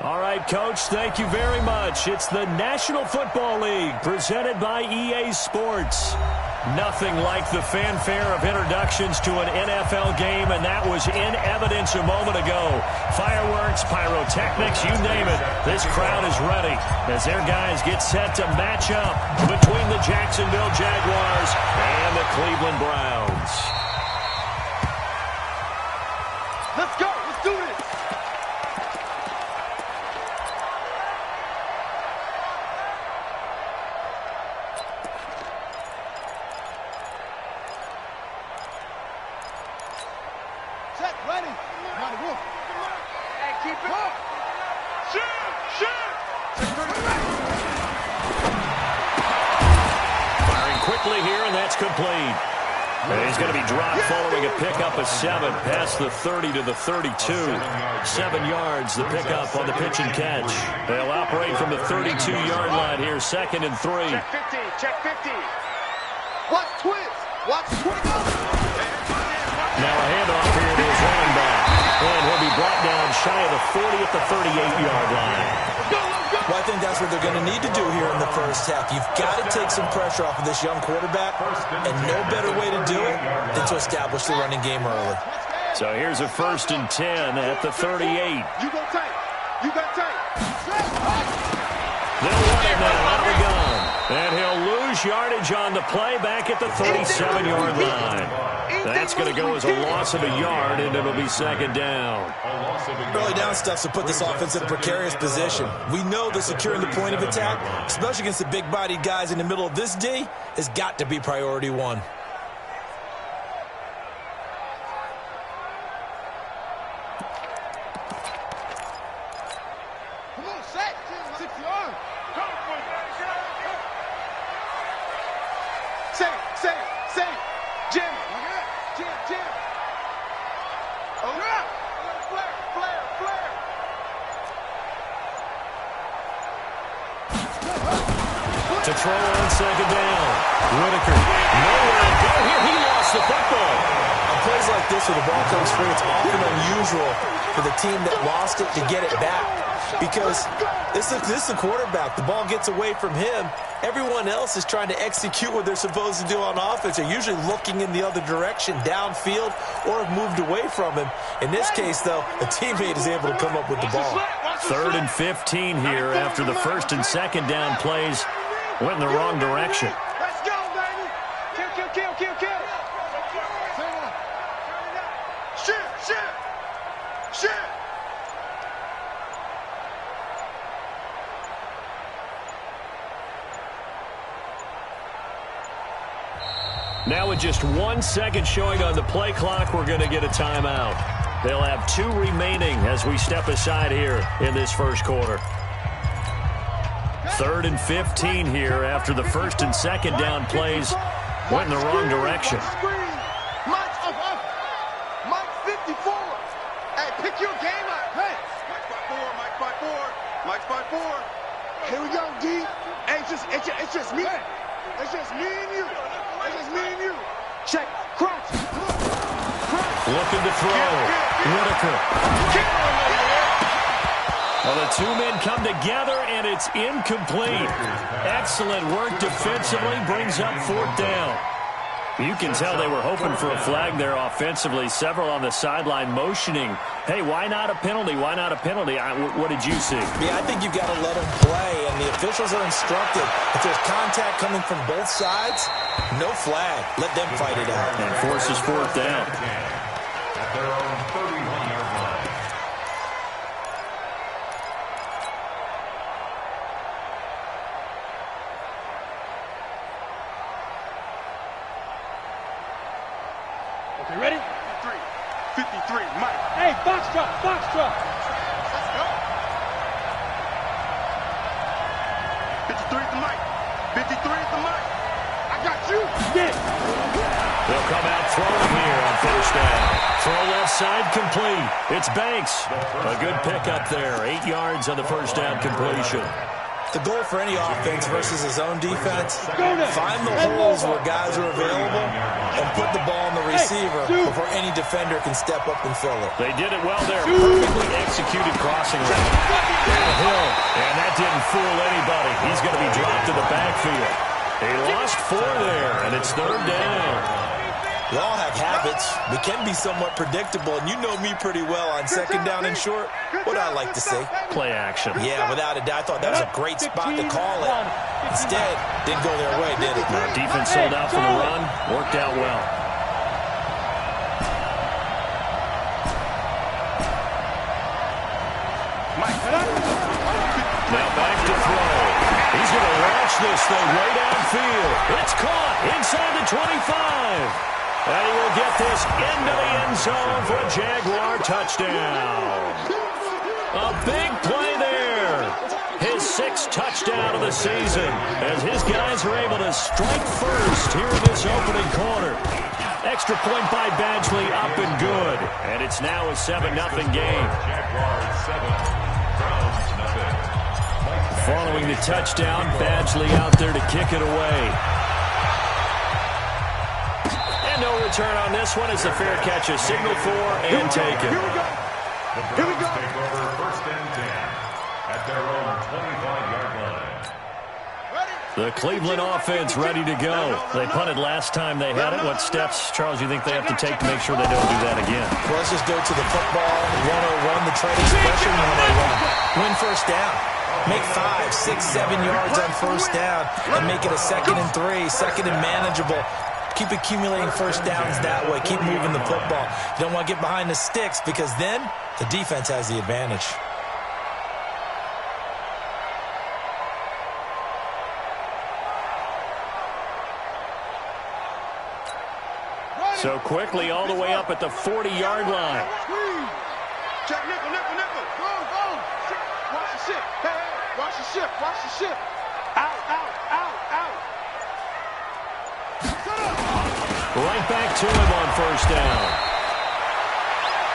All right, Coach, thank you very much. It's the National Football League presented by EA Sports. Nothing like the fanfare of introductions to an NFL game, and that was in evidence a moment ago. Fireworks, pyrotechnics, you name it. This crowd is ready as their guys get set to match up between the Jacksonville Jaguars and the Cleveland Browns. Let's go. Let's do this. Set, ready. Now the wolf. Hey, keep it up. Shoot. Firing quickly here, and that's complete. And he's going to be dropped following a pickup of 7 past the 30 to the 32. 7 yards, the pickup on the pitch and catch. They'll operate from the 32-yard line here, 2nd and 3. Check 50. Check 50. Watch twist. Watch twist. Now a handoff here to his running back. And he'll be brought down shy of the 40 at the 38-yard line. Well, I think that's what they're going to need to do here in the first half. You've got to take some pressure off of this young quarterback, and no better way to do it than to establish the running game early. So here's a 1st and 10 at the 38. You go tight. You got tight. They'll run it now out of the gun. And he'll lose yardage on the play back at the 37-yard line. That's going to go as a loss of a yard, and it'll be 2nd down. Early down stuff to put this offense in a precarious position. We know that securing the point of attack, especially against the big-bodied guys in the middle of this D, has got to be priority 1. Come on, set. 6 yards. Say. Jim. Jim. Oh, yeah. Flare. To throw on 2nd down. Whitaker. Nowhere to go here. He lost the football. On plays like this where the ball comes free, it's often unusual for the team that lost it to get it back. Because this is the quarterback. The ball gets away from him. Everyone else is trying to execute what they're supposed to do on offense. They're usually looking in the other direction, downfield, or have moved away from him. In this case, though, a teammate is able to come up with the ball. 3rd and 15 here after the 1st and 2nd down plays went in the wrong direction. Let's go, baby. Kill. Shoot. Now with just 1 second showing on the play clock, we're going to get a timeout. They'll have 2 remaining as we step aside here in this first quarter. 3rd and 15 here after the 1st and 2nd down plays went in the wrong direction. Mike's up. Mike 54. Hey, pick your game up. Hey. Mike 5-4. Here we go, D. Hey, it's just me. It's just me and you. Check. Crouch. Looking to throw. Whitaker. Well, the 2 men come together, and it's incomplete. Excellent work defensively. Brings up 4th down. You can tell they were hoping for a flag there offensively. Several on the sideline motioning. Hey, why not a penalty? Why not a penalty? What did you see? Yeah, I think you've got to let them play, and the officials are instructed. If there's contact coming from both sides, no flag. Let them fight it out. And forces 4th down. At their own 31-yard line. Okay, ready? 53, Mike. Hey, box drop. Let's go. 53 at the mic. I got you. Yeah. They'll come out throwing here on 1st down. Throw left side complete. It's Banks. A good pickup there. 8 yards on the 1st down completion. The goal for any offense versus his own defense, find the holes where guys are available and put the ball on the receiver before any defender can step up and fill it. They did it well there. Perfectly executed crossing route. Hill, and that didn't fool anybody. He's going to be dropped to the backfield. He lost 4 there, and it's 3rd down. We all have habits. We can be somewhat predictable, and you know me pretty well on 2nd down and short. What I like to say? Play action. Yeah, without a doubt. I thought that was a great spot to call it. Instead, didn't go their way, did it? Defense sold out for the run. Worked out well. Now back to throw. He's going to launch this thing way downfield. It's caught inside the 25. And he will get this into the end zone for a Jaguar touchdown. A big play there. His 6th touchdown of the season as his guys are able to strike first here in this opening quarter. Extra point by Badgley, up and good. And it's now a 7-0 game. Following the touchdown, Badgley out there to kick it away. And no return on this one as the fair catch is signaled for and taken. Here we go. Here we go. Take over 1st and 10 at their own 25-yard line. The Cleveland offense ready to go. They punted last time they had it. What steps, Charles, you think they have to take to make sure they don't do that again? Well, let's just go to the football 101, the trade expression 101. Win 1st down. Make 5, 6, 7 yards on 1st down and make it a 2nd and 3, 2nd and manageable. Keep accumulating 1st downs that way. Keep moving the football. You don't want to get behind the sticks because then the defense has the advantage. So quickly all the way up at the 40-yard line. Check nickel. Go. Watch the ship. Hey, watch the ship. Watch the ship. Out. Right back to him on 1st down.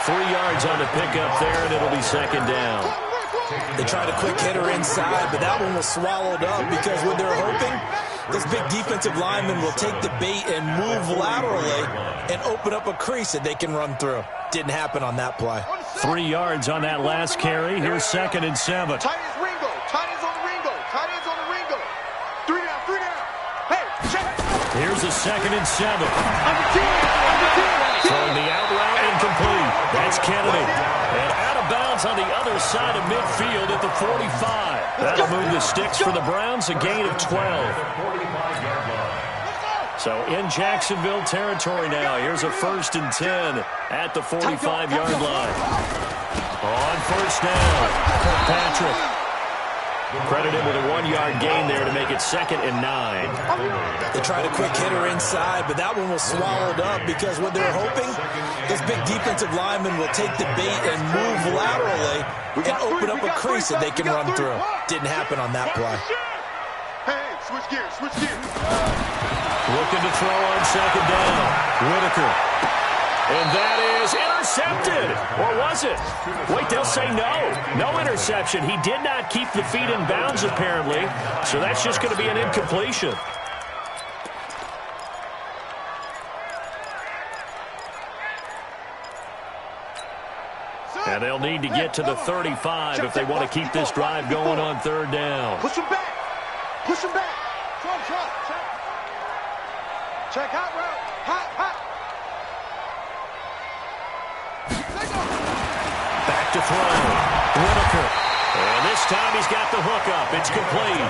3 yards on the pickup there, and it'll be 2nd down. They tried a quick hitter inside, but that one was swallowed up because what they're hoping, this big defensive lineman will take the bait and move laterally and open up a crease that they can run through. Didn't happen on that play. 3 yards on that last carry. Here's 2nd and 7. Tight ends Ringo. Tight ends on the Ringo. Tight ends on the Ringo. 3 down. Hey, check. Here's a 2nd and 7. Throwing the out route incomplete. That's Kennedy. And out of bounds on the other side of midfield at the 45. That'll move the sticks for the Browns, a gain of 12. So in Jacksonville territory now. Here's a 1st and 10 at the 45-yard line. On 1st down, Kirkpatrick. Credited with a 1-yard gain there to make it 2nd and 9. They tried a quick hitter inside, but that one was swallowed up because what they're hoping, this big defensive lineman will take the bait and move laterally and open up a crease that they can run through. Didn't happen on that play. Hey, switch gears. Looking to throw on 2nd down. Whitaker. And that is intercepted. Or was it? Wait, they'll say no. No interception. He did not keep the feet in bounds, apparently. So that's just going to be an incompletion. And they'll need to get to the 35 if they want to keep this drive going on 3rd down. Push him back. Check hot route. Hot. Back to throw. Whitaker. And this time he's got the hook up. It's complete.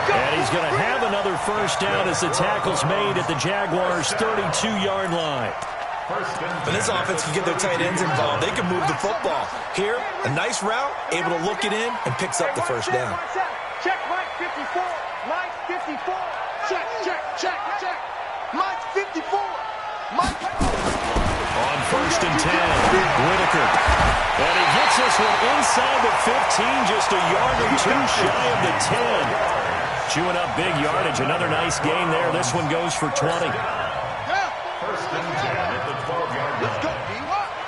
And he's going to have another 1st down as the tackle's made at the Jaguars' 32-yard line. When this offense can get their tight ends involved, they can move the football. Here, a nice route, able to look it in, and picks up the 1st down. Check, Mike 54. Mike 54. Check. Mike 54. Mike. On 1st and 10, Whitaker. And he gets this one inside the 15, just a yard or 2 shy of the 10. Chewing up big yardage. Another nice gain there. This one goes for 20. 1st and 10 at the 12-yard line. Let's go, D.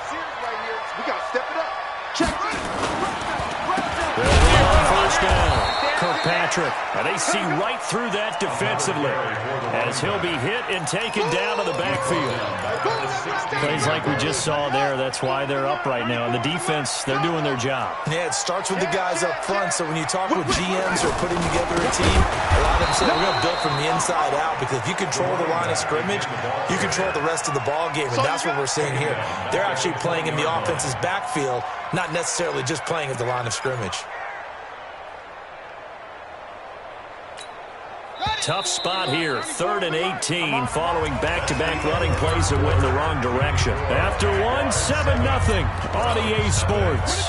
Serious right here. We got to step it up. Check. They'll run on 1st down. Fitzpatrick. And they see right through that defensively as he'll be hit and taken down to the backfield. Plays like we just saw there. That's why they're up right now. And the defense, they're doing their job. Yeah, it starts with the guys up front. So when you talk with GMs or putting together a team, a lot of them say we're going to build from the inside out, because if you control the line of scrimmage, you control the rest of the ball game. And that's what we're seeing here. They're actually playing in the offense's backfield, not necessarily just playing at the line of scrimmage. Tough spot here, 3rd and 18, following back-to-back running plays that went in the wrong direction. After one, 7-0 on EA Sports.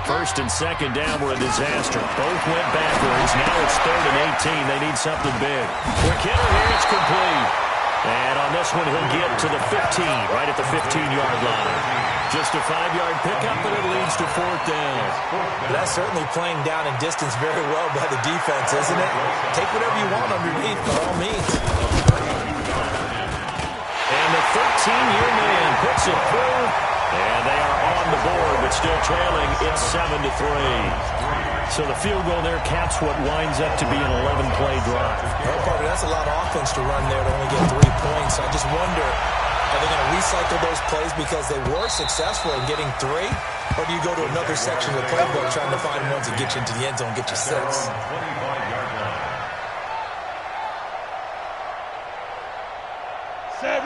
First and second down were a disaster. Both went backwards. Now it's 3rd and 18. They need something big. Quick hitter here, it's complete. And on this one, he'll get to the 15, right at the 15-yard line. Just a 5-yard pickup, and it leads to 4th down. That's certainly playing down in distance very well by the defense, isn't it? Take whatever you want underneath, by all means. And the 13-year man puts it through, and they are on the board, but still trailing. It's 7-3. So the field goal there caps what winds up to be an 11-play drive. Well, Parker, that's a lot of offense to run there to only get 3 points. I just wonder, are they going to recycle those plays because they were successful in getting 3? Or do you go to another section of the playbook trying to find ones that get you into the end zone and get you 6?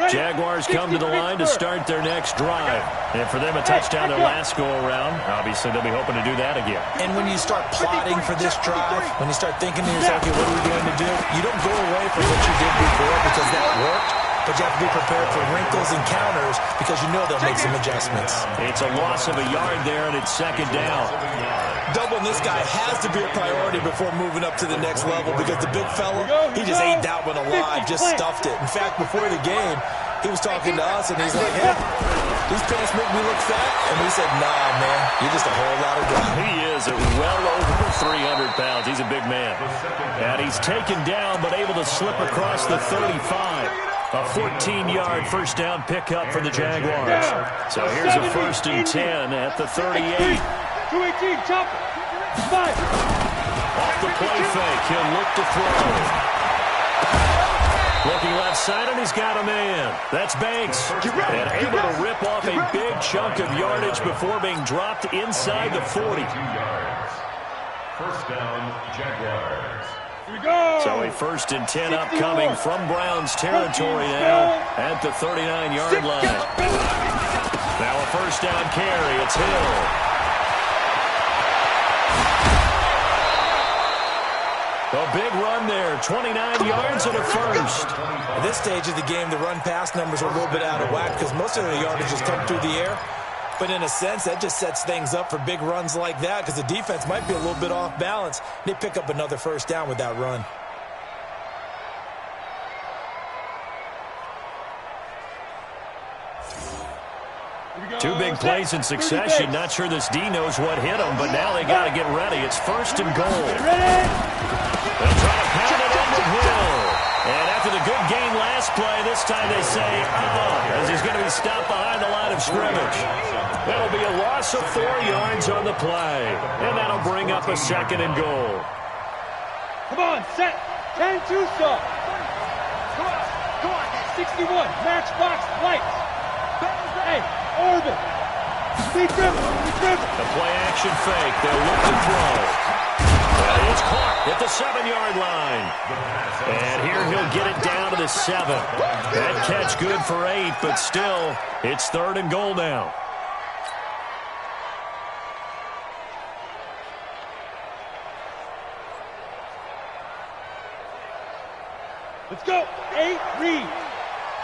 Jaguars come to the line to start their next drive. And for them, a touchdown their last go-around. Obviously, they'll be hoping to do that again. And when you start plotting for this drive, when you start thinking to yourself, okay, what are we going to do? You don't go away from what you did before because that worked. But you have to be prepared for wrinkles and counters because you know they'll make some adjustments. It's a loss of a yard there, and it's 2nd down. Doubling this guy has to be a priority before moving up to the next level because the big fella, he just ate that one alive, just stuffed it. In fact, before the game, he was talking to us, and he's like, hey, these pants make me look fat. And we said, nah, man, you're just a whole lot of guy. He is at well over 300 pounds. He's a big man. And he's taken down but able to slip across the 35. A 14-yard first down pickup for the Jaguars. So here's a 1st and 10 at the 38. 218, chop it. 5. Off the play fake, he'll look to throw. Looking left side, and he's got a man. That's Banks. And able to rip off a big chunk of yardage before being dropped inside the 40. First down, Jaguars. So a 1st and 10 upcoming from Browns territory now at the 39-yard line. Now a 1st down carry. It's Hill. A big run there, 29 yards and a first. At this stage of the game, the run-pass numbers are a little bit out of whack because most of the yardage has come through the air. But in a sense, that just sets things up for big runs like that because the defense might be a little bit off balance. They pick up another 1st down with that run. Two big plays in succession. Not sure this D knows what hit him, but now they got to get ready. It's 1st and goal. They'll try to pound it on the Hill. And after the good gain last play, this time they say, as he's going to be stopped behind the line of scrimmage. That'll be a loss of 4 yards on the play. And that'll bring up a 2nd and goal. Come on, set. 10-2 stop. Come on. 61, matchbox, lights. Hey, orbit. Be driven. The play action fake. They'll look to throw. It's caught at the 7-yard line. And here he'll get it down to the 7. That catch good for 8, but still, it's 3rd and goal now. Let's go. 8, read.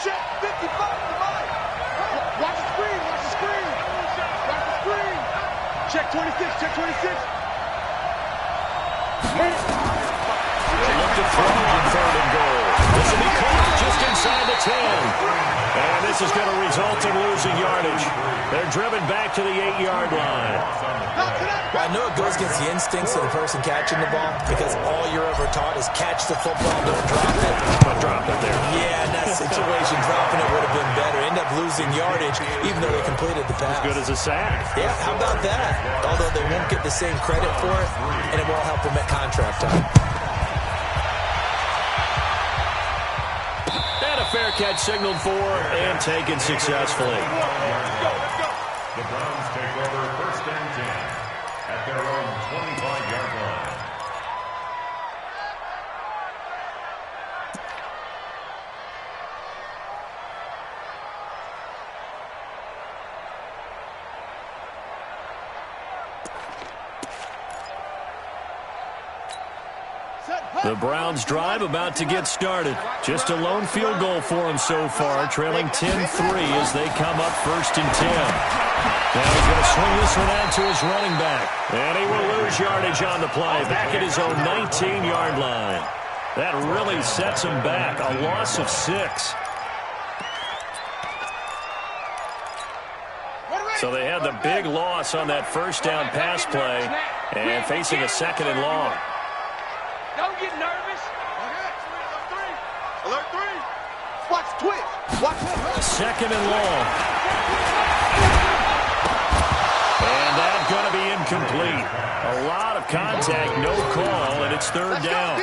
Check 55. Watch the screen. Check 26. Look to throw on 3rd and goal. This will be caught just inside the 10. And this is going to result in losing yardage. They're driven back to the 8-yard line. I know it goes against the instincts of the person catching the ball because all you're ever taught is catch the football, don't drop it. But drop it there. Yeah, in that situation, dropping it would have been better. End up losing losing yardage, even though they completed the pass. As good as a sack. Yeah, how about that? Although they won't get the same credit for it, and it won't help them at contract time. And a fair catch signaled for and taken successfully. The Browns take over 1st and 10 at their own 25-yard line. The Browns drive about to get started. Just a lone field goal for them so far, trailing 10-3 as they come up 1st and 10. Now he's going to swing this one out to his running back. And he will lose yardage on the play, back at his own 19-yard line. That really sets him back, a loss of 6. So they had the big loss on that 1st down pass play and facing a 2nd and long. Don't get nervous. Alert 3. Watch twitch. Watch him. 2nd and long. And that's going to be incomplete. A lot of contact, no call, and it's 3rd down.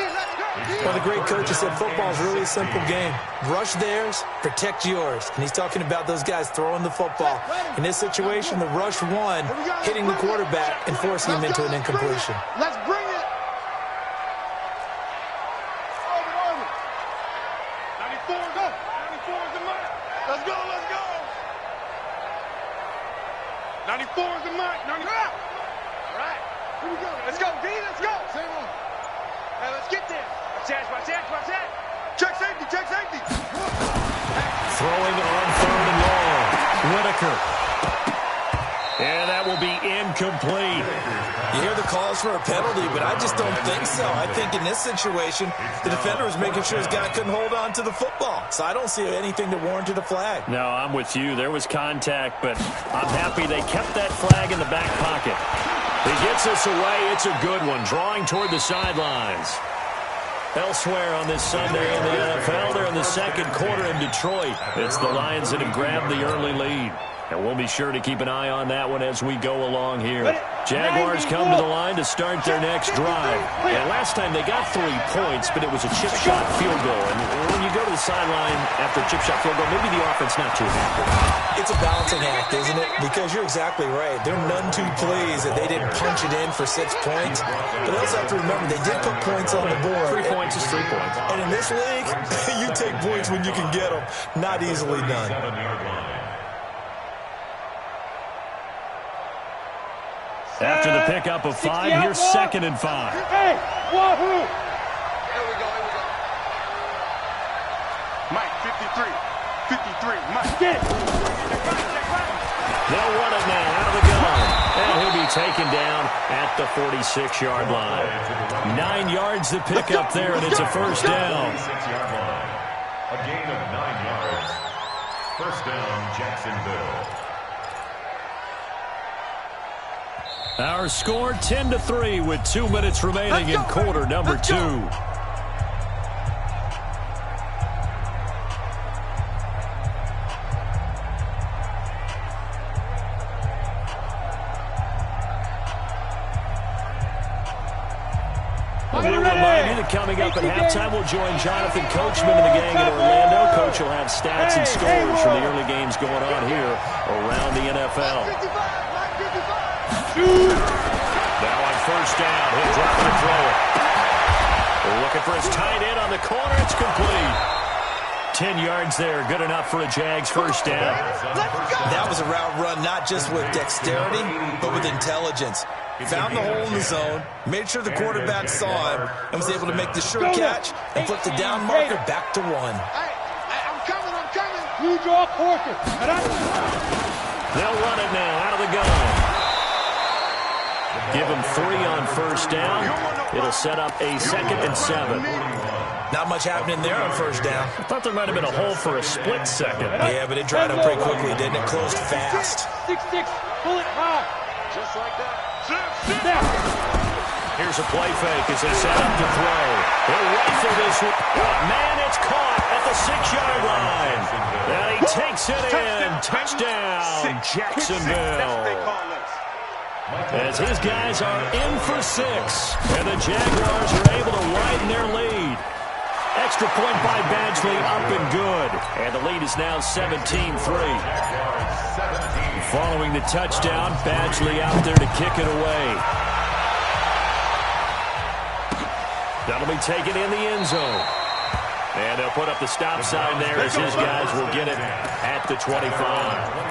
Well, the great coach has said football is really a simple game. Rush theirs, protect yours. And he's talking about those guys throwing the football. In this situation, the rush one, hitting the quarterback and forcing him into an incompletion. Let's bring it. 94 go. 94 is the mark. Let's go, let's go. 94 is the mark. 94. All right. Here we go. Let's go, D. Let's go. Same one. Hey, let's get there. Watch that. Check safety, check safety. Throwing on 3rd and long. Whitaker. And that will be incomplete. You hear the calls for a penalty, but I just don't think so. I think in this situation, the defender was making sure his guy couldn't hold on to the football. So I don't see anything that warranted a flag. No, I'm with you. There was contact, but I'm happy they kept that flag in the back pocket. He gets us away. It's a good one, drawing toward the sidelines. Elsewhere on this Sunday in the NFL, they're in the 2nd quarter in Detroit. It's the Lions that have grabbed the early lead. And we'll be sure to keep an eye on that one as we go along here. Jaguars come to the line to start their next drive. And last time they got 3 points, but it was a chip shot field goal. And when you go to the sideline after a chip shot field goal, maybe the offense not too happy. It's a balancing act, isn't it? Because you're exactly right. They're none too pleased that they didn't punch it in for 6 points. But they also have to remember they did put points on the board. 3 points is 3 points. And in this league, you take points when you can get them. Not easily done. After the pickup of 5, here's 2nd and 5. Hey, wahoo! Here we go. Mike, 53. 53, Mike. Get it. They'll run it now out of the gun. And he'll be taken down at the 46-yard line. 9 yards to pick up there, and it's a 1st down. 46-yard line. A gain of 9 yards. 1st down, Jacksonville. Our score 10-3 with 2 minutes remaining in quarter number 2. We'll remind you that coming up at halftime, we'll join Jonathan Coachman and the gang in Orlando. Coach will have stats and scores from the early games going on here around the NFL. Now on 1st down, he'll drop it and throw it. Looking for his tight end on the corner. It's complete. 10 yards there. Good enough for a Jags 1st down. That was a route run not just with dexterity, but with intelligence. Found the hole in the zone, made sure the quarterback saw him, and was able to make the sure catch and flip the down marker back to 1. I'm coming. You draw Porter. They'll run it now out of the gun. Give him 3 on 1st down. It'll set up a 2nd and 7. Not much happening there on 1st down. I thought there might have been a hole for a split second. Yeah, but it dried up pretty quickly, didn't it? Closed fast. 6-6, pull it high. Just like that. Here's a play fake as they set up to throw. He'll rifle this one. Man, it's caught at the 6-yard line. And he takes it in. Touchdown, Jacksonville. As his guys are in for 6. And the Jaguars are able to widen their lead. Extra point by Badgley up and good. And the lead is now 17-3. Following the touchdown, Badgley out there to kick it away. That'll be taken in the end zone. And they'll put up the stop sign there as his guys will get it at the 25.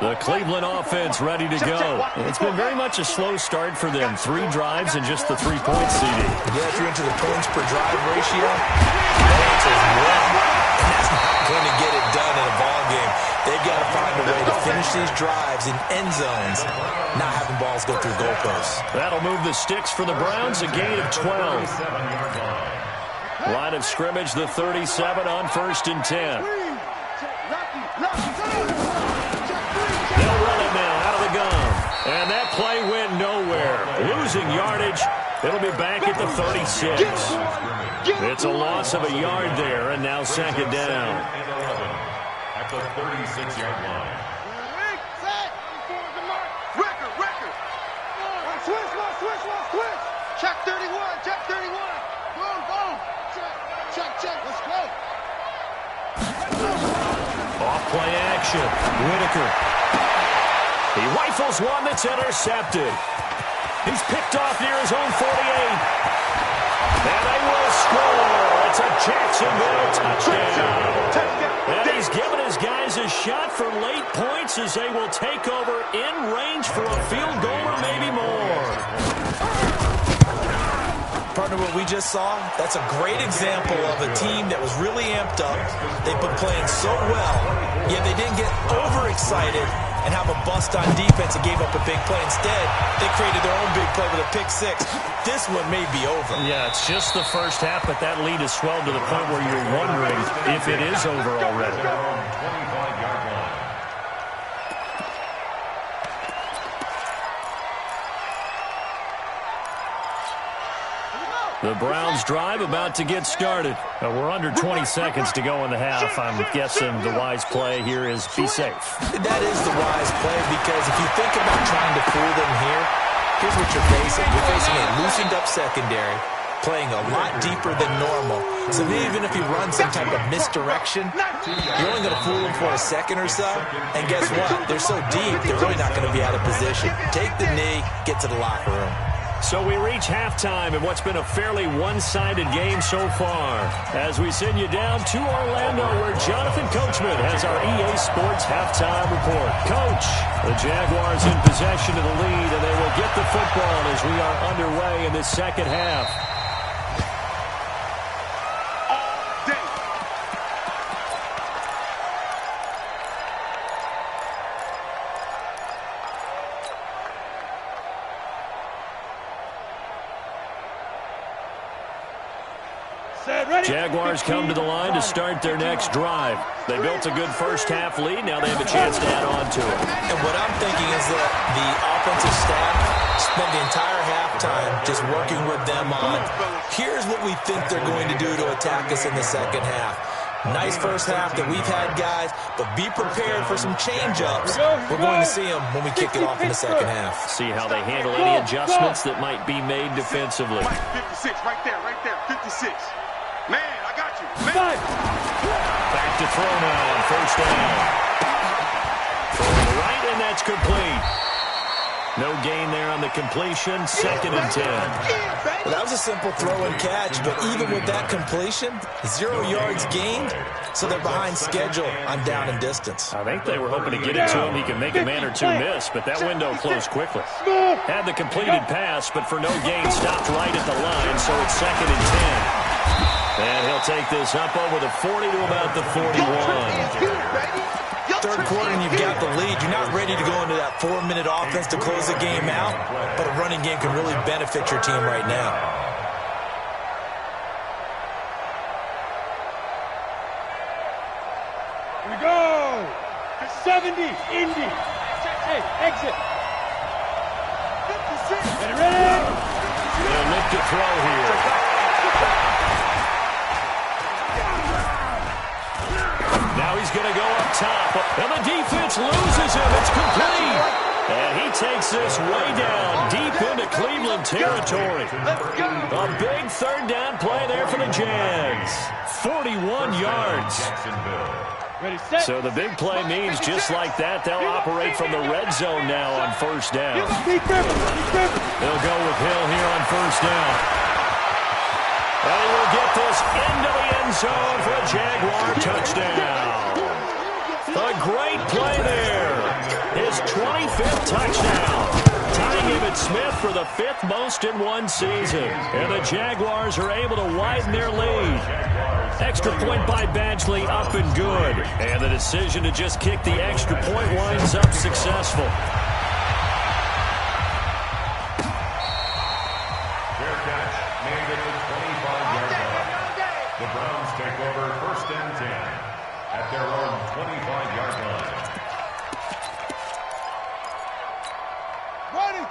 The Cleveland offense ready to go. It's been very much a slow start for them. 3 drives and just the 3-point CD. Yeah, if you're into the points per drive ratio, that's as well. And that's not going to get it done in a ball game. They've got to find a way to finish these drives in end zones, not having balls go through goalposts. That'll move the sticks for the Browns, a gain of 12. Line of scrimmage, the 37 on 1st and 10. They'll run it now out of the gun. And that play went nowhere. Losing yardage. It'll be back at the 36. It's a loss of a yard there, and now 2nd down. At the 36-yard line. Switch. Check 31. Boom. Check. Let's go. Off play action. Whitaker. He rifles one that's intercepted. He's picked off near his own 48. And they will score. It's a Jacksonville touchdown. And he's given his guys a shot for late points as they will take over in range for a field goal or maybe more. Partner, what we just saw, that's a great example of a team that was really amped up. They've been playing so well, yet they didn't get overexcited and have a bust on defense and gave up a big play. Instead, they created their own big play with a pick-6. This one may be over. Yeah, it's just the first half, but that lead has swelled to the point where you're wondering if it is over already. The Browns drive about to get started. We're under 20 seconds to go in the half. I'm guessing the wise play here is be safe. That is the wise play, because if you think about trying to fool them here, here's what you're facing. You're facing a loosened up secondary, playing a lot deeper than normal. So even if you run some type of misdirection, you're only going to fool them for a second or so. And guess what? They're so deep, they're really not going to be out of position. Take the knee, get to the locker room. So we reach halftime in what's been a fairly one-sided game so far. As we send you down to Orlando, where Jonathan Coachman has our EA Sports halftime report. Coach, the Jaguars in possession of the lead, and they will get the football as we are underway in the second half. Jaguars come to the line to start their next drive. They built a good first-half lead. Now they have a chance to add on to it. And what I'm thinking is that the offensive staff spent the entire halftime just working with them on, here's what we think they're going to do to attack us in the second half. Nice first half that we've had, guys, but be prepared for some change-ups. We're going to see them when we kick it off in the second half. See how they handle any adjustments that might be made defensively. 56, right there, 56. Man, I got you. Man. Back to throw now on first down. Throwing right, and that's complete. No gain there on the completion. 2nd and 10. Well, that was a simple throw and catch, but even with that completion, 0 yards gained, so they're behind schedule on down and distance. I think they were hoping to get it to him. He could make a man or two miss, but that window closed quickly. Had the completed pass, but for no gain, stopped right at the line, so it's 2nd and 10. And he'll take this up over the 40 to about the 41. Third quarter and you've got the lead. You're not ready to go into that 4-minute offense to close the game out, but a running game can really benefit your team right now. Here we go. 70, Indy. Hey, exit. 56. Get it ready. to throw here. Now he's going to go up top. And the defense loses him. It's complete. And he takes this way down deep into Cleveland territory. A big third down play there for the Jags. 41 yards. So the big play means just like that, they'll operate from the red zone now on first down. They'll go with Hill here on first down. And he will get this into the end zone for a Jaguar touchdown. A great play there. His 25th touchdown. Tying Emmitt Smith for the 5th most in one season. And the Jaguars are able to widen their lead. Extra point by Badgley up and good. And the decision to just kick the extra point winds up successful. Fair catch made at the 25-yard line. The Browns take over first and 10 at their own 25-yard line.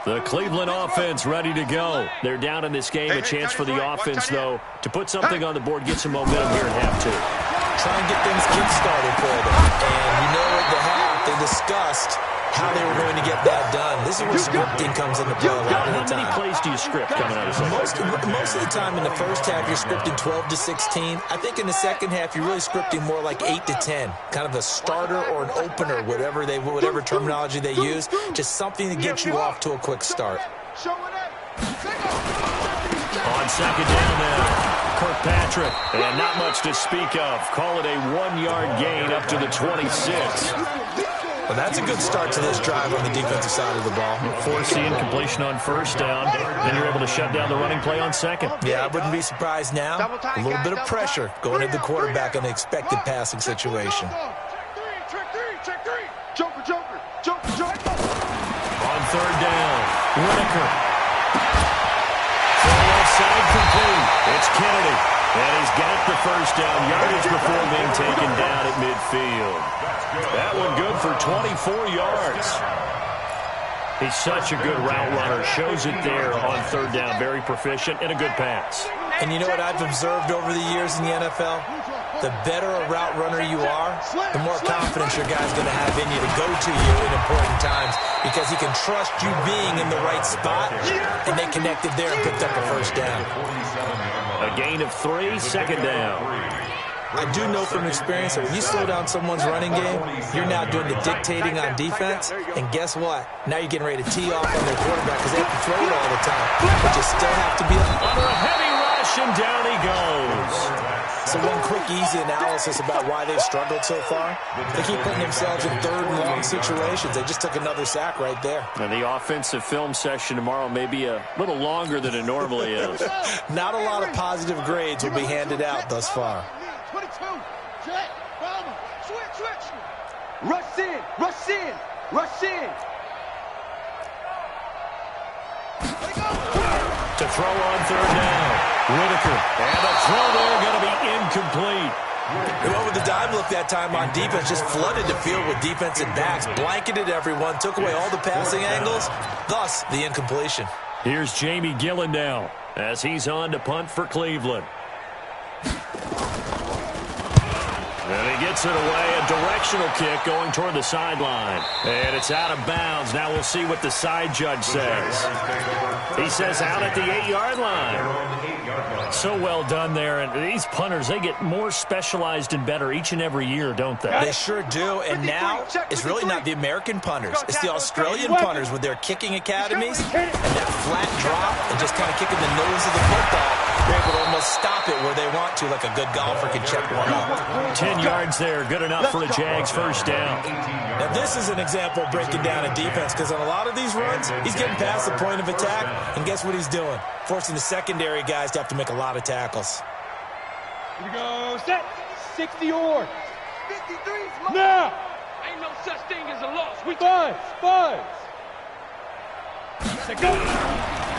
The Cleveland offense ready to go. They're down in this game. A chance for the offense, though, to put something on the board, get some momentum here at half two. Try and get things kick-started for them. And you know at the half, they discussed how they were going to get that done. This is where scripting comes into play a lot of the time. How many plays do you script coming out of the second? Most of the time in the first half, you're scripting 12 to 16. I think in the second half, you're really scripting more like 8 to 10. Kind of a starter or an opener, whatever terminology they use. Just something to get you off to a quick start. On second down now, Kirkpatrick. And not much to speak of. Call it a 1-yard gain up to the 26. Well, that's a good start to this drive on the defensive side of the ball. Force the incompletion on first down. Then you're able to shut down the running play on second. Yeah, I wouldn't be surprised now. A little bit of pressure going at the quarterback in an expected passing situation. On third down, Whitaker. Throw left side complete. It's Kennedy. And he's got the first down yardage before being taken down at midfield. That one good for 24 yards. He's such a good route runner. Shows it there on third down. Very proficient and a good pass. And you know what I've observed over the years in the NFL? The better a route runner you are, the more confidence your guy's going to have in you to go to you in important times because he can trust you being in the right spot, and they connected there and picked up a first down. A gain of 3, second down. I do know from experience that when you slow down someone's running game, you're now doing the dictating on defense, and guess what? Now you're getting ready to tee off on their quarterback because they have to throw it all the time, but you still have to be under a heavy rush, and down he goes. So one quick, easy analysis about why they've struggled so far. They keep putting themselves in third and long situations. They just took another sack right there. And the offensive film session tomorrow may be a little longer than it normally is. Not a lot of positive grades will be handed out thus far. 22, jet, bomber, switch. Rush in. To throw on third down, Whitaker. And the throw there going to be incomplete. They went with the dime look that time on defense, just flooded the field with defensive backs, blanketed everyone, took away all the passing angles, thus the incompletion. Here's Jamie Gillen now as he's on to punt for Cleveland. And he gets it away, a directional kick going toward the sideline. And it's out of bounds. Now we'll see what the side judge says. He says out at the 8-yard line. So well done there. And these punters, they get more specialized and better each and every year, don't they? They sure do. And now it's really not the American punters. It's the Australian punters with their kicking academies and that flat drop and just kind of kicking the nose of the football. They're able to almost stop it where they want to, like a good golfer can check one up. 10 yards there, good enough for a Jags first down. Now this is an example of breaking down a defense because on a lot of these runs, he's getting past the point of attack, and guess what he's doing? Forcing the secondary guys to have to make a lot of tackles. Here we go, set, 60 or 53. Now! Ain't no such thing as a loss. We buzz. Go.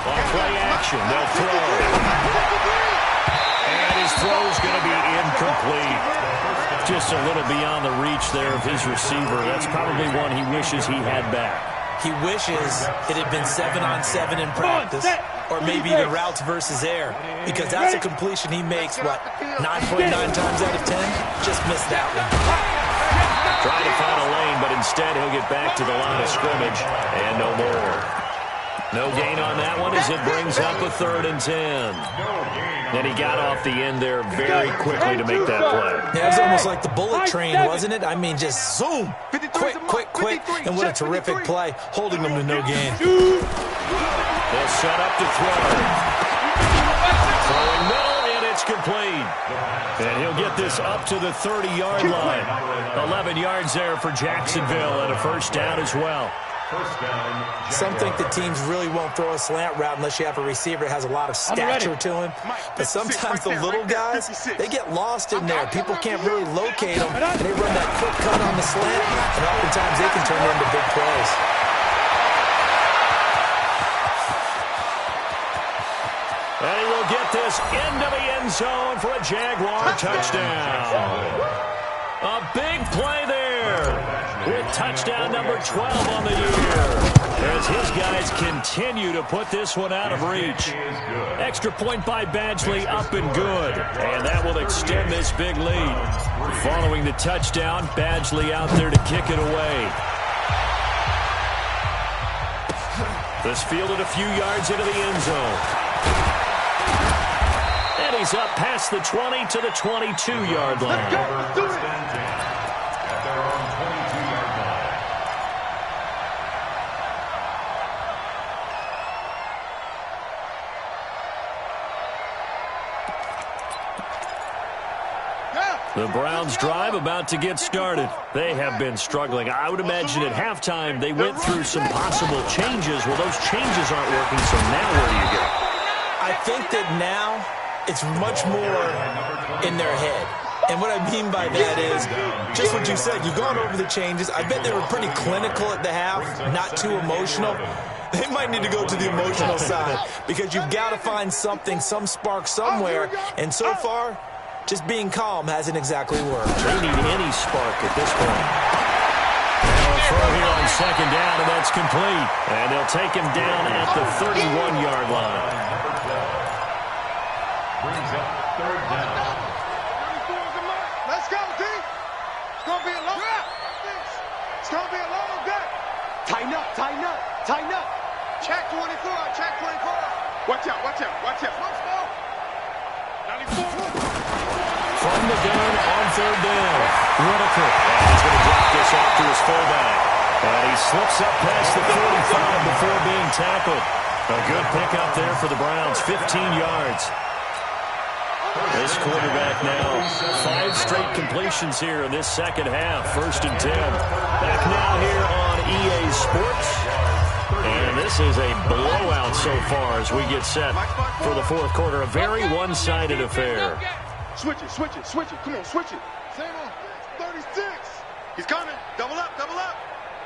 On play action, they'll throw. And his throw's going to be incomplete. Just a little beyond the reach there of his receiver. That's probably one he wishes he had back. He wishes it had been 7-on-7 in practice, or maybe even routes versus air, because that's a completion he makes, what, 9.9 times out of 10? Just missed that one. Trying to find a lane, but instead he'll get back to the line of scrimmage, and no more. No gain on that one as it brings up a 3rd and 10. And he got off the end there very quickly to make that play. Yeah, it was almost like the bullet train, wasn't it? I mean, just zoom. Quick, quick, quick. And what a terrific play, holding them to no gain. They'll set up to throw. Throwing middle, and it's complete. And he'll get this up to the 30-yard line. 11 yards there for Jacksonville, and a 1st down as well. Some think the teams really won't throw a slant route unless you have a receiver that has a lot of stature to him. But sometimes the little guys, they get lost in there. People can't really locate them, and they run that quick cut on the slant, and oftentimes they can turn into big plays. And he will get this into the end zone for a Jaguar touchdown. A big play there with touchdown number 12 on the year. As his guys continue to put this one out of reach. Extra point by Badgley, up and good. And that will extend this big lead. Following the touchdown, Badgley out there to kick it away. This fielded a few yards into the end zone. And he's up past the 20 to the 22-yard line. At their own 22-yard line. The Browns drive about to get started. They have been struggling. I would imagine at halftime they went through some possible changes. Well, those changes aren't working, so now where do you go? I think that now it's much more in their head. And what I mean by that is just what you said. You've gone over the changes. I bet they were pretty clinical at the half, not too emotional. They might need to go to the emotional side because you've got to find something, some spark somewhere. And so far, just being calm hasn't exactly worked. They need any spark at this point. Now a throw here on 2nd down, and that's complete. And they'll take him down at the 31-yard line. Brings up 3rd down. Let's go, D. It's going to be a long day. It's going to be a long day. Tighten up, tighten up, tighten up. Check 24, check 24. Watch out, watch out, watch out. Watch out. 94. From the gun on 3rd down. Whitaker. And he's going to drop this off to his fullback. And he slips up past the 45 before being tackled. A good pickup there for the Browns. 15 yards. This quarterback now, 5 straight completions here in this 2nd half. 1st and 10. Back now here on EA Sports. And this is a blowout so far as we get set for the 4th quarter. A very one-sided affair. Switch it, switch it, switch it. Come on, switch it. Same on. 36. He's coming. Double up, double up.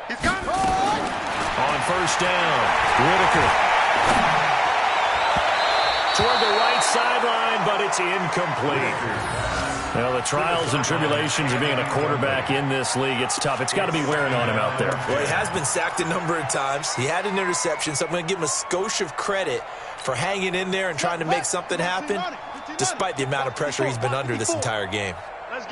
He's coming. On 1st down, Whitaker. Toward the right sideline, but it's incomplete. Well, the trials and tribulations of being a quarterback in this league, it's tough. It's got to be wearing on him out there. Well, he has been sacked a number of times. He had an interception, so I'm going to give him a skosh of credit for hanging in there and trying to make something happen, despite the amount of pressure he's been under this entire game.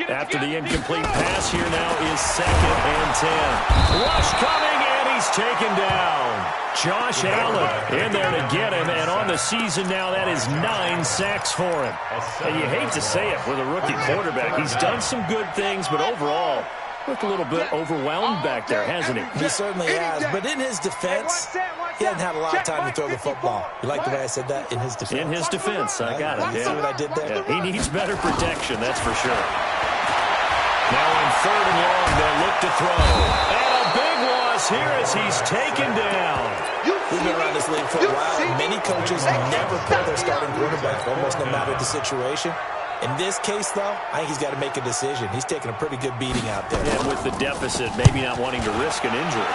After the incomplete pass, here now is 2nd and 10. Rush coming, and he's taken down. Josh Allen in there to get him, and on the season now, that is 9 sacks for him. And you hate to say it with a rookie quarterback. He's done some good things, but overall, looked a little bit overwhelmed back there, hasn't he? He certainly has, but in his defense, he hasn't had a lot of time to throw the football. You like the way I said that? In his defense. In his defense, I got it. See what I did there? Yeah, he needs better protection, that's for sure. Now on 3rd and long, they'll look to throw. And a big loss here as he's taken down. We've been around this league for a while, and many coaches never pull their starting quarterback, almost no matter the situation. In this case, though, I think he's got to make a decision. He's taking a pretty good beating out there. And with the deficit, maybe not wanting to risk an injury.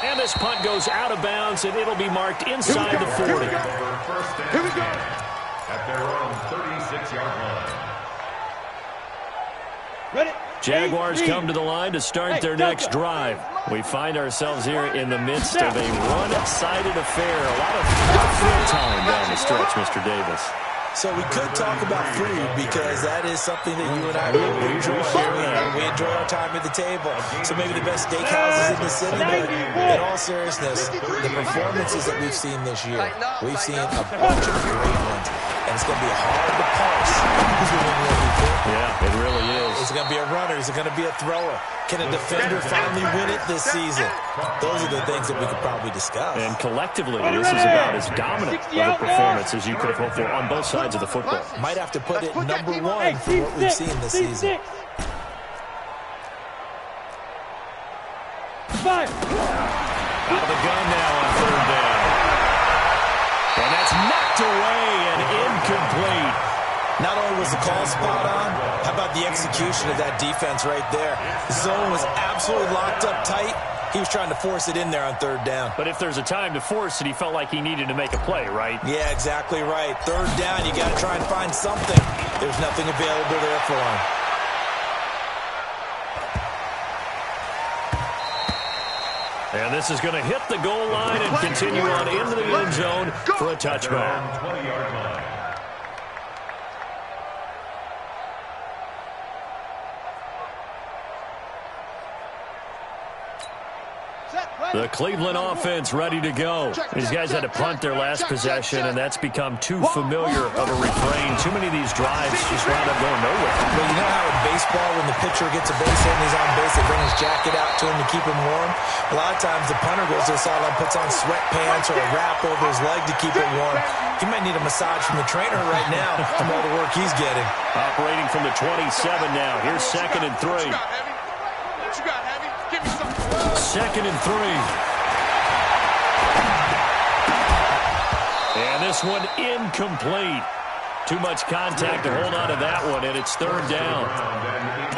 And this punt goes out of bounds, and it'll be marked inside the 40. Here we go. At their own 36-yard line. Ready? Jaguars come to the line to start their next drive. We find ourselves here in the midst of a one-sided affair. A lot of field time down the stretch, Mr. Davis. So we could talk about food because that is something that you and I really enjoy. We enjoy our time at the table. So maybe the best steakhouses in the city, but in all seriousness, the performances that we've seen this year, we've seen a bunch of great ones. And it's going to be hard to parse who's going to win the MVP. Yeah, it really is. Is it going to be a runner? Is it going to be a thrower? Can a defender finally win it this season? Those are the things that we could probably discuss. And collectively, this is about as dominant of a performance as you could have hoped for on both sides of the football. Might have to put it number one for what we've seen this season. Out of the gun now on third down. And that's knocked away and incomplete. Not only was the call spot on, how about the execution of that defense right there? The zone was absolutely locked up tight. He was trying to force it in there on third down. But if there's a time to force it, he felt like he needed to make a play, right? Yeah, exactly right. Third down, you got to try and find something. There's nothing available there for him. And this is going to hit the goal line and continue on into the end zone for a touchback. 20-yard line. The Cleveland offense ready to go. These guys had to punt their last possession, and that's become too familiar of a refrain. Too many of these drives just wound up going nowhere. Well, you know how in baseball, when the pitcher gets a base hit and he's on base, they bring his jacket out to him to keep him warm? A lot of times the punter goes to the sideline, puts on sweatpants or a wrap over his leg to keep it warm. He might need a massage from the trainer right now from all the work he's getting. Operating from the 27 now. Here's 2nd and 3. What you got, Heavy? Give me something. 2nd and 3. And this one incomplete. Too much contact to hold on to that one, and it's third down.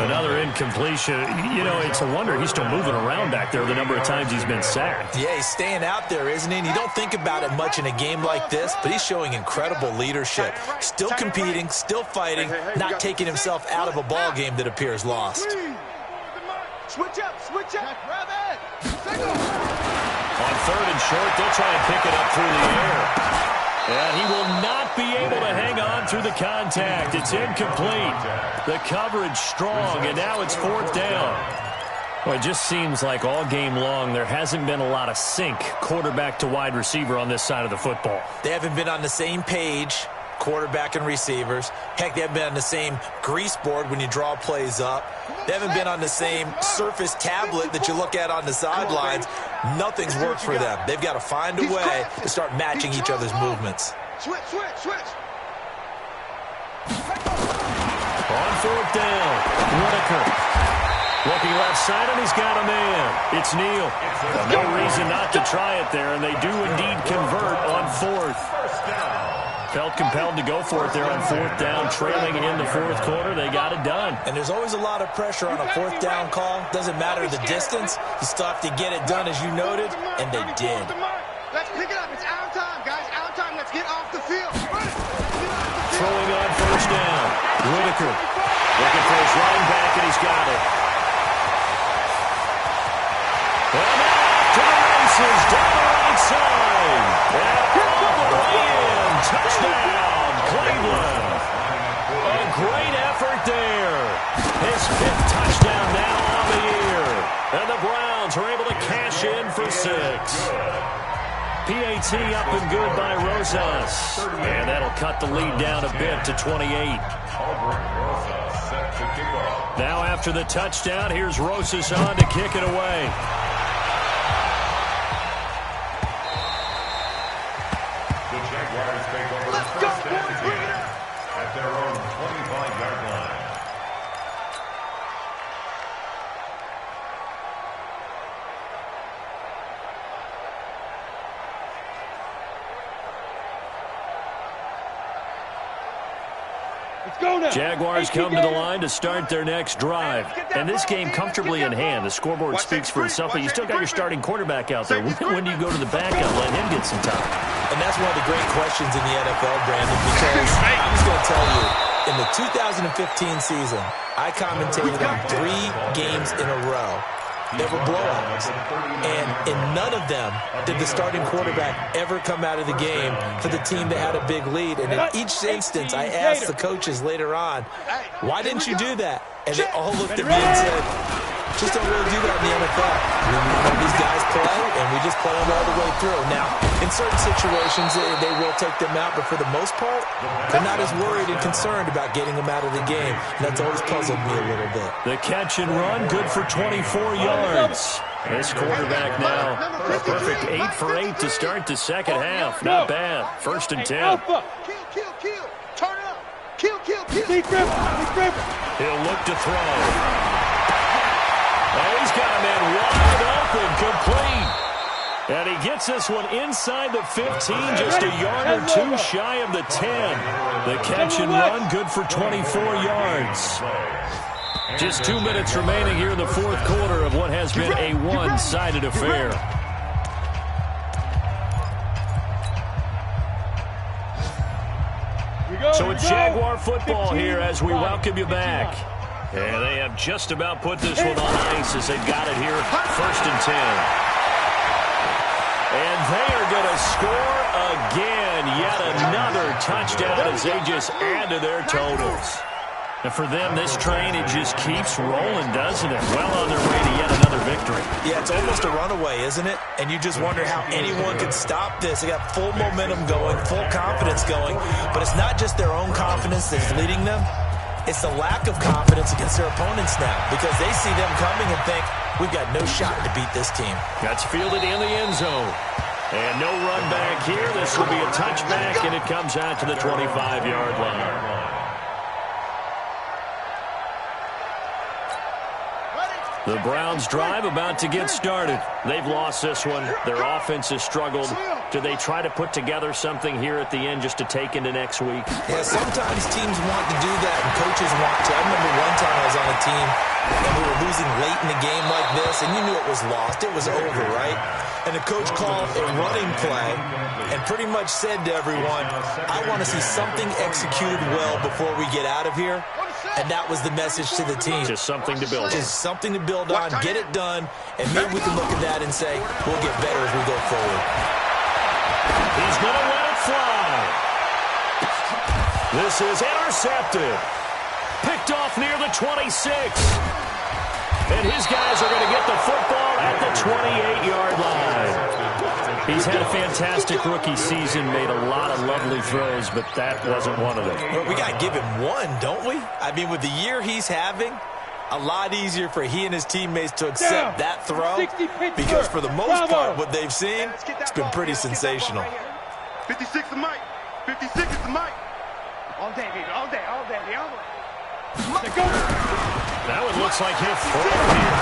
Another incompletion. You know, it's a wonder he's still moving around back there the number of times he's been sacked. Yeah, he's staying out there, isn't he? And you don't think about it much in a game like this, but he's showing incredible leadership. Still competing, still fighting, not taking himself out of a ball game that appears lost. Switch up, grab it. On 3rd and short, they'll try and pick it up through the air. And he will not be able to hang on through the contact. It's incomplete. The coverage strong, and now it's 4th down. Well, it just seems like all game long there hasn't been a lot of sync quarterback to wide receiver on this side of the football. They haven't been on the same page, quarterback and receivers. Heck, they haven't been on the same grease board when you draw plays up. They haven't been on the same surface tablet that you look at on the sidelines. Nothing's worked for them. They've got to find a way to start matching each other's movements. Switch. On 4th down, Whitaker. Looking left side, and he's got a man. It's Neal. No reason not to try it there, and they do indeed convert on 4th. Felt compelled to go for it there on 4th down, trailing in the 4th quarter. They got it done. And there's always a lot of pressure on a 4th down call. Doesn't matter the distance. You still have to get it done, as you noted, and they did. Let's pick it up. It's out time, guys. Out time. Let's get off the field. Throwing on 1st down. Whitaker looking for his running back, and he's got it. And out to the races down the right side. And all the way in. Touchdown, Cleveland. A great effort there. His 5th touchdown now on the year. And the Browns are able to cash in for 6. PAT up and good by Rosas. And that'll cut the lead down a bit to 28. Now after the touchdown, here's Rosas on to kick it away. The Jaguars take over first and 10 at their own 25-yard line. Jaguars come to the line to start their next drive. And this game comfortably in hand. The scoreboard speaks for itself, but you still got your starting quarterback out there. When do you go to the backup, let him get some time? And that's one of the great questions in the NFL, Brandon, because I'm just going to tell you, In the 2015 season, I commentated on 3 games in a row. There were blowouts, and in none of them did the starting quarterback ever come out of the game for the team that had a big lead. And in each instance, I asked the coaches later on, why didn't you do that? And they all looked at me and said, just don't really do that in the NFL. These guys play, and we just play them all the way through. Now, in certain situations, they will take them out, but for the most part, they're not as worried and concerned about getting them out of the game. And that's always puzzled me a little bit. The catch and run, good for 24 yards. This quarterback now, a perfect 8 for 8 to start the second half. Not bad. 1st and 10. Kill. Turn up. Kill. He'll look to throw. Oh, he's got a man wide open, complete. And he gets this one inside the 15, just a yard or 2 shy of the 10. The catch and run, good for 24 yards. Just 2 minutes remaining here in the 4th quarter of what has been a one-sided affair. So it's Jaguar football here as we welcome you back. And they have just about put this one on ice as they've got it here, 1st and 10. And they are going to score again. Yet another touchdown as they just add to their totals. And for them, this train, it just keeps rolling, doesn't it? Well on their way to yet another victory. Yeah, it's almost a runaway, isn't it? And you just wonder how anyone could stop this. They got full momentum going, full confidence going. But it's not just their own confidence that's leading them. It's the lack of confidence against their opponents now because they see them coming and think, we've got no shot to beat this team. That's fielded in the end zone. And no run back here. This will be a touchback, and it comes out to the 25-yard line. The Browns drive about to get started. They've lost this one. Their offense has struggled. Do they try to put together something here at the end just to take into next week? Yeah, sometimes teams want to do that and coaches want to. I remember one time I was on a team and we were losing late in the game like this, and you knew it was lost. It was over, right? And the coach called a running play and pretty much said to everyone, I want to see something executed well before we get out of here. And that was the message to the team. Just something to build on. Just something to build on, get it done, and maybe we can look at that and say, we'll get better as we go forward. He's going to let it fly. This is intercepted. Picked off near the 26. And his guys are going to get the football at the 28-yard line. He's had a fantastic rookie season, made a lot of lovely throws, but that wasn't one of them. Well, we got to give him one, don't we? I mean, with the year he's having, a lot easier for he and his teammates to accept that throw because for the most part, what they've seen, it's been pretty sensational. 56 to Mike. 56 is the Mike. All day, baby. All day. Now it looks like he'll throw here.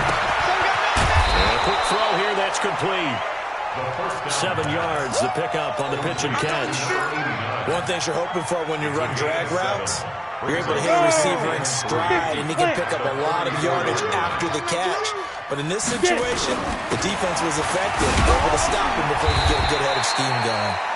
And a quick throw here, that's complete. 7 yards, the pickup on the pitch and catch. One thing you're hoping for when you run drag routes, you're able to hit a receiver in stride, and he can pick up a lot of yardage after the catch. But in this situation, the defense was effective, able to stop him before he could get a good head of steam going.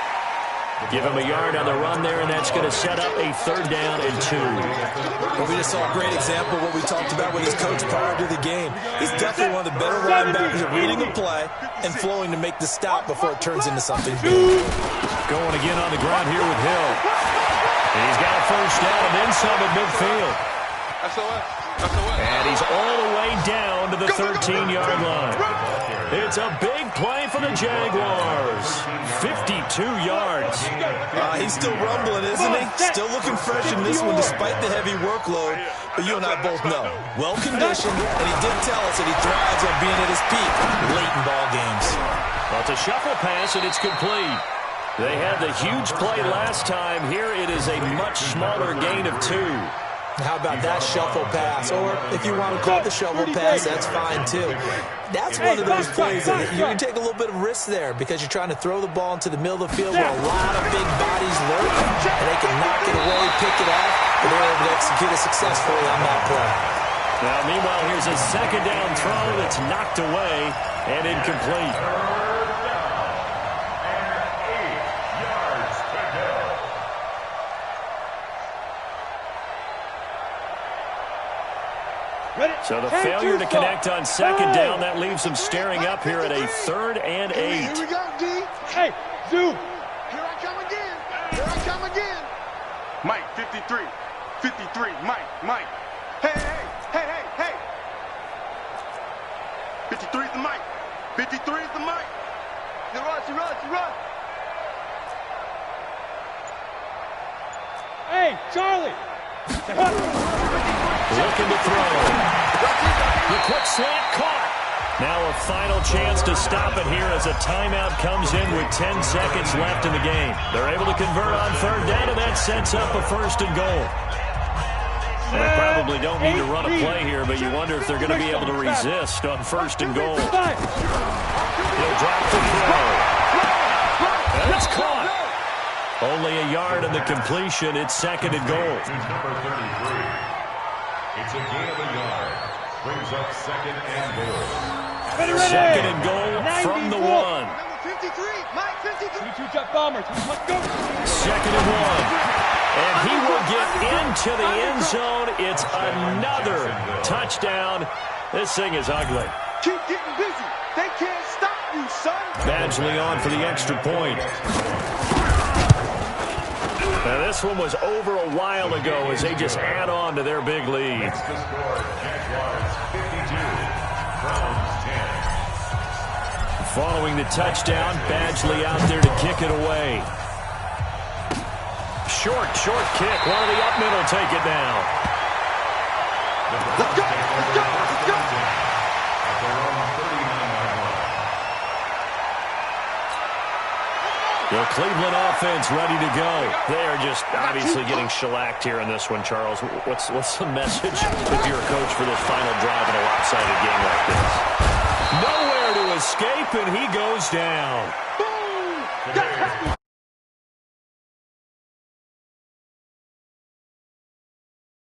Give him a yard on the run there, and that's going to set up a 3rd down and 2. Well, we just saw a great example of what we talked about with his coach prior to the game. He's definitely one of the better linebackers at reading the play and flowing to make the stop before it turns into something big. Going again on the ground here with Hill. And he's got a 1st down and then some at midfield. And he's all the way down to the 13-yard line. It's a big play for the Jaguars. 52 yards. He's still rumbling, isn't he? Still looking fresh in this one despite the heavy workload. But you and I both know, well-conditioned, and he did tell us that he thrives on being at his peak late in ball games. Well, it's a shuffle pass, and it's complete. They had the huge play last time. Here it is a much smaller gain of 2. How about that shuffle pass? Or if you want to call it the shovel pass, that's fine too. That's one of those plays that you can take a little bit of risk there because you're trying to throw the ball into the middle of the field where a lot of big bodies lurk, and they can knock it away, pick it off, but they're able to execute it successfully on that play. Now, meanwhile, here's a 2nd down throw that's knocked away and incomplete. So the failure to connect on second down, that leaves them staring up here at a 3rd and 8. Here we go, D. Hey, Zoo. Here I come again. Here I come again. Mike, 53. 53. Mike. Hey. 53 is the Mike. 53 is the Mike. He runs. Hey, Charlie. Looking to throw. The quick slant caught. Now a final chance to stop it here as a timeout comes in with 10 seconds left in the game. They're able to convert on 3rd down, and that sets up a 1st and goal. And they probably don't need to run a play here, but you wonder if they're going to be able to resist on 1st and goal. He'll drop the throw. And it's caught. Only a yard in the completion. It's 2nd and goal. Number 33. It's a gain of a yard. Brings up 2nd and goal. 2nd and goal from the 1. Number 53. Mike, 53. 2 Jet Bombers. Let's go. 2nd and 1. And he will get into the end zone. It's another touchdown. This thing is ugly. Keep getting busy. They can't stop you, son. Badgley on for the extra point. Now this one was over a while ago as they just add on to their big lead. The score, Jaguars 52, Browns 10. Following the touchdown, Badgley out there to kick it away. Short kick. One of the up middle take it down. Let's go. At their own 39-yard line. The Cleveland offense ready to go. They are just obviously getting shellacked here in this one, Charles. What's the message if you're a coach for this final drive in a lopsided game like this? Nowhere to escape, and he goes down. Boom.